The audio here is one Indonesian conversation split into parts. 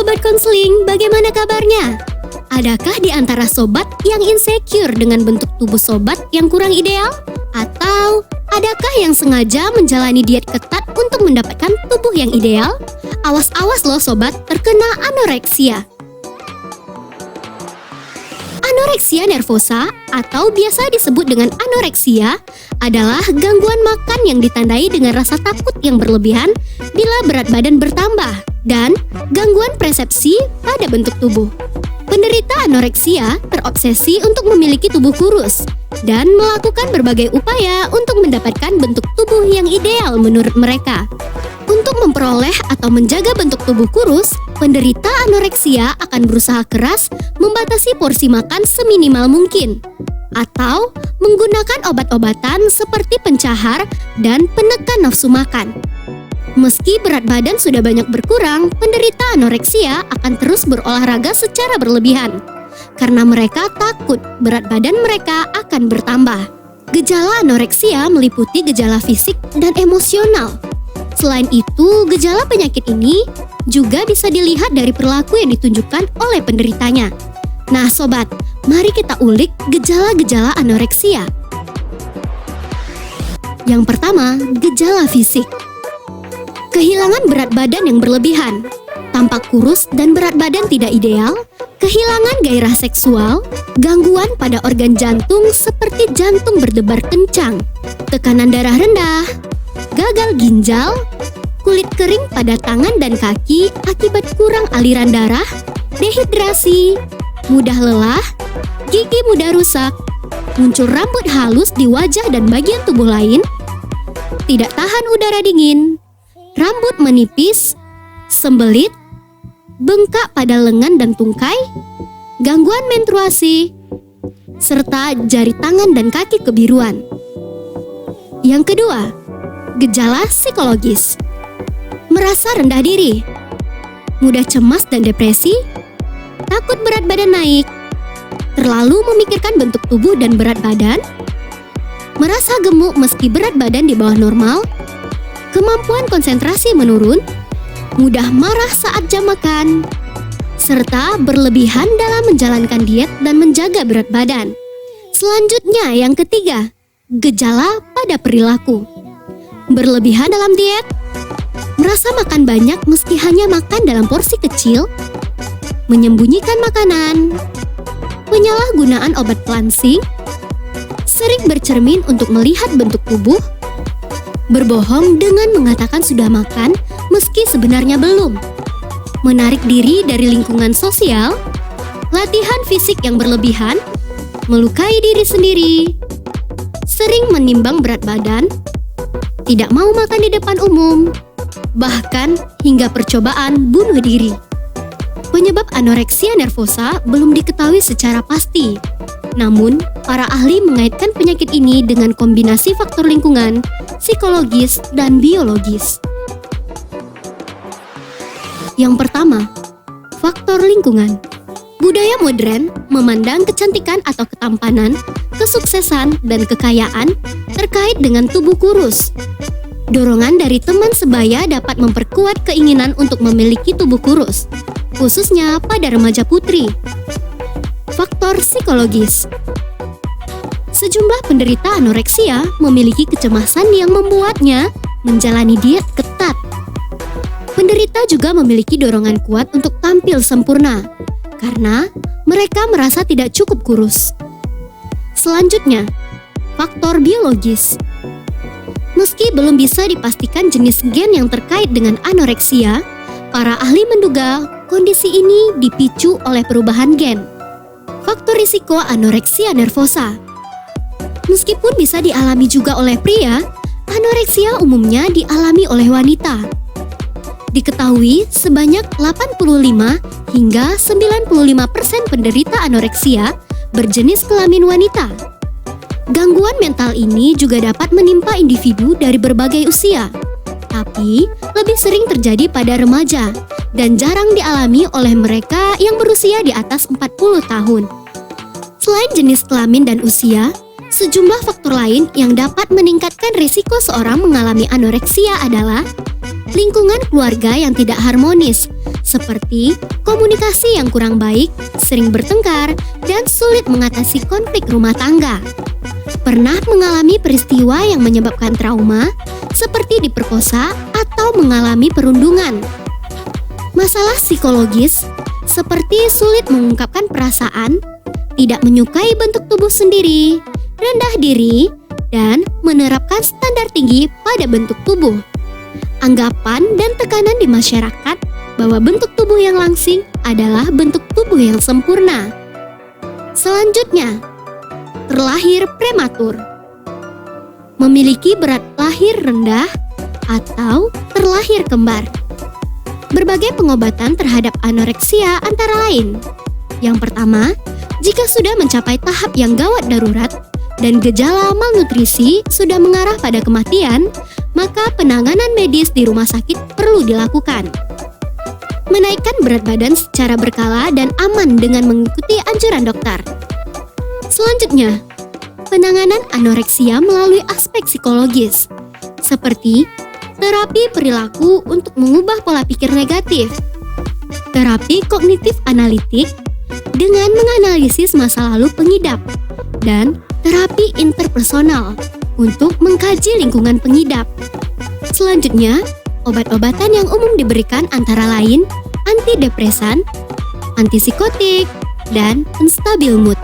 Sobat Konseling, bagaimana kabarnya? Adakah di antara sobat yang insecure dengan bentuk tubuh sobat yang kurang ideal? Atau adakah yang sengaja menjalani diet ketat untuk mendapatkan tubuh yang ideal? Awas-awas loh sobat, terkena anoreksia. Anoreksia nervosa atau biasa disebut dengan anoreksia adalah gangguan makan yang ditandai dengan rasa takut yang berlebihan bila berat badan bertambah dan gangguan persepsi pada bentuk tubuh. Penderita anoreksia terobsesi untuk memiliki tubuh kurus dan melakukan berbagai upaya untuk mendapatkan bentuk tubuh yang ideal menurut mereka. Untuk memperoleh atau menjaga bentuk tubuh kurus, penderita anoreksia akan berusaha keras membatasi porsi makan seminimal mungkin atau menggunakan obat-obatan seperti pencahar dan penekan nafsu makan. Meski berat badan sudah banyak berkurang, penderita anoreksia akan terus berolahraga secara berlebihan karena mereka takut berat badan mereka akan bertambah. Gejala anoreksia meliputi gejala fisik dan emosional. Selain itu, gejala penyakit ini juga bisa dilihat dari perilaku yang ditunjukkan oleh penderitanya. Nah sobat, mari kita ulik gejala-gejala anoreksia. Yang pertama, gejala fisik. Kehilangan berat badan yang berlebihan, tampak kurus dan berat badan tidak ideal, kehilangan gairah seksual, gangguan pada organ jantung seperti jantung berdebar kencang, tekanan darah rendah, gagal ginjal, kulit kering pada tangan dan kaki akibat kurang aliran darah, dehidrasi, mudah lelah, gigi mudah rusak, muncul rambut halus di wajah dan bagian tubuh lain, tidak tahan udara dingin, rambut menipis, sembelit, bengkak pada lengan dan tungkai, gangguan menstruasi, serta jari tangan dan kaki kebiruan. Yang kedua, gejala psikologis. Merasa rendah diri, mudah cemas dan depresi, takut berat badan naik, terlalu memikirkan bentuk tubuh dan berat badan, merasa gemuk meski berat badan di bawah normal, kemampuan konsentrasi menurun, mudah marah saat jam makan, serta berlebihan dalam menjalankan diet dan menjaga berat badan. Selanjutnya yang ketiga, gejala pada perilaku. Berlebihan dalam diet, merasa makan banyak meski hanya makan dalam porsi kecil, menyembunyikan makanan, penyalahgunaan obat pelangsing, sering bercermin untuk melihat bentuk tubuh, berbohong dengan mengatakan sudah makan meski sebenarnya belum, menarik diri dari lingkungan sosial, latihan fisik yang berlebihan, melukai diri sendiri, sering menimbang berat badan, tidak mau makan di depan umum, bahkan hingga percobaan bunuh diri. Penyebab anoreksia nervosa belum diketahui secara pasti. Namun, para ahli mengaitkan penyakit ini dengan kombinasi faktor lingkungan, psikologis, dan biologis. Yang pertama, faktor lingkungan. Budaya modern memandang kecantikan atau ketampanan, kesuksesan, dan kekayaan terkait dengan tubuh kurus. Dorongan dari teman sebaya dapat memperkuat keinginan untuk memiliki tubuh kurus, khususnya pada remaja putri. Faktor psikologis. Sejumlah penderita anoreksia memiliki kecemasan yang membuatnya menjalani diet ketat. Penderita juga memiliki dorongan kuat untuk tampil sempurna, karena mereka merasa tidak cukup kurus. Selanjutnya, faktor biologis. Meski belum bisa dipastikan jenis gen yang terkait dengan anoreksia, para ahli menduga kondisi ini dipicu oleh perubahan gen. Faktor risiko anoreksia nervosa. Meskipun bisa dialami juga oleh pria, anoreksia umumnya dialami oleh wanita. Diketahui sebanyak 85 hingga 95% penderita anoreksia berjenis kelamin wanita. Gangguan mental ini juga dapat menimpa individu dari berbagai usia, tapi lebih sering terjadi pada remaja dan jarang dialami oleh mereka yang berusia di atas 40 tahun. Selain jenis kelamin dan usia, sejumlah faktor lain yang dapat meningkatkan risiko seorang mengalami anoreksia adalah lingkungan keluarga yang tidak harmonis, seperti komunikasi yang kurang baik, sering bertengkar, dan sulit mengatasi konflik rumah tangga. Pernah mengalami peristiwa yang menyebabkan trauma, seperti diperkosa atau mengalami perundungan. Masalah psikologis, seperti sulit mengungkapkan perasaan, tidak menyukai bentuk tubuh sendiri, rendah diri, dan menerapkan standar tinggi pada bentuk tubuh. Anggapan dan tekanan di masyarakat bahwa bentuk tubuh yang langsing adalah bentuk tubuh yang sempurna. Selanjutnya, terlahir prematur. Memiliki berat lahir rendah atau terlahir kembar. Berbagai pengobatan terhadap anoreksia antara lain. Yang pertama, jika sudah mencapai tahap yang gawat darurat dan gejala malnutrisi sudah mengarah pada kematian, maka penanganan medis di rumah sakit perlu dilakukan. Menaikkan berat badan secara berkala dan aman dengan mengikuti anjuran dokter. Selanjutnya, penanganan anoreksia melalui aspek psikologis, seperti terapi perilaku untuk mengubah pola pikir negatif, terapi kognitif analitik dengan menganalisis masa lalu pengidap, dan terapi interpersonal untuk mengkaji lingkungan pengidap. Selanjutnya, obat-obatan yang umum diberikan antara lain antidepresan, antipsikotik, dan penstabil mood.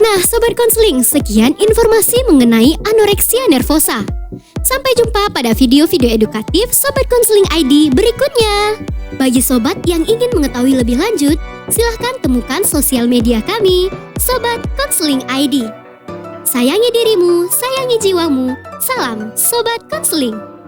Nah, Sobat Konseling, sekian informasi mengenai anoreksia nervosa. Sampai jumpa pada video-video edukatif Sobat Konseling ID berikutnya. Bagi sobat yang ingin mengetahui lebih lanjut, silahkan temukan sosial media kami, Sobat Konseling ID. Sayangi dirimu, sayangi jiwamu. Salam Sobat Konseling.